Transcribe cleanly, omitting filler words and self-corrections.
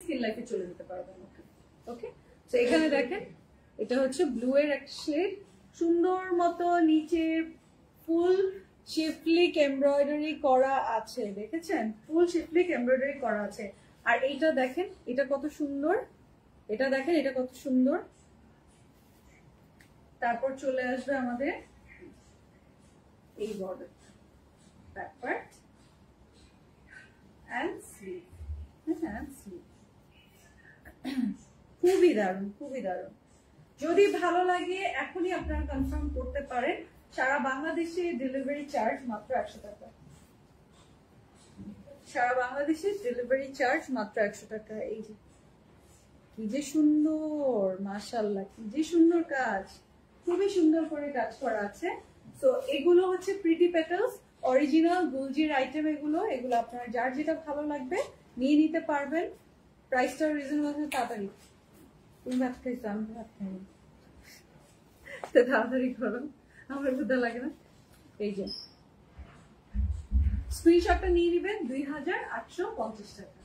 Skin লাইফে চলে যেতে পারবেন। ওকে, তো এখানে দেখেন এটা হচ্ছে ব্লু এর একটা শেড, সুন্দর মতো নিচে ফুল শিফলিক এমব্রয়ডারি করা আছে, দেখেছেন ফুল শিফলিক এমব্রয়ডারি করা আছে। আর এইটা দেখেন এটা কত সুন্দর, এটা দেখেন এটা কত সুন্দর। তারপর চলে আসবে আমাদের এই border, back part and sleeve, হ্যাঁ স্লিভ। খুবই দারুণ, খুবই দারুণ। যদি ভালো লাগে এখনই আপনারা কনফার্ম করতে পারেন। সারা বাংলাদেশে ডেলিভারি চার্জ মাত্র 100 টাকা, সারা বাংলাদেশে ডেলিভারি চার্জ মাত্র 100 টাকা। এই যে কি যে সুন্দর, মাশাআল্লাহ কি যে সুন্দর কাজ, খুবই সুন্দর করে কাজ করা আছে। তো এগুলো হচ্ছে প্রিটি পেটালস, অরিজিনাল গুলজির আইটেম। এগুলো আপনারা যার যেটা ভালো লাগবে নিয়ে নিতে পারবেন। প্রাইসটা রিজনেবল আছে। তাড়াতাড়ি তুমি ভাত খাইছো, আমি ভাত খাইনি, তাড়াতাড়ি করো, আমার ক্ষুধা লাগে না। এই যে স্ক্রিনশটটা নিয়ে নেবেন, 2850 টাকা।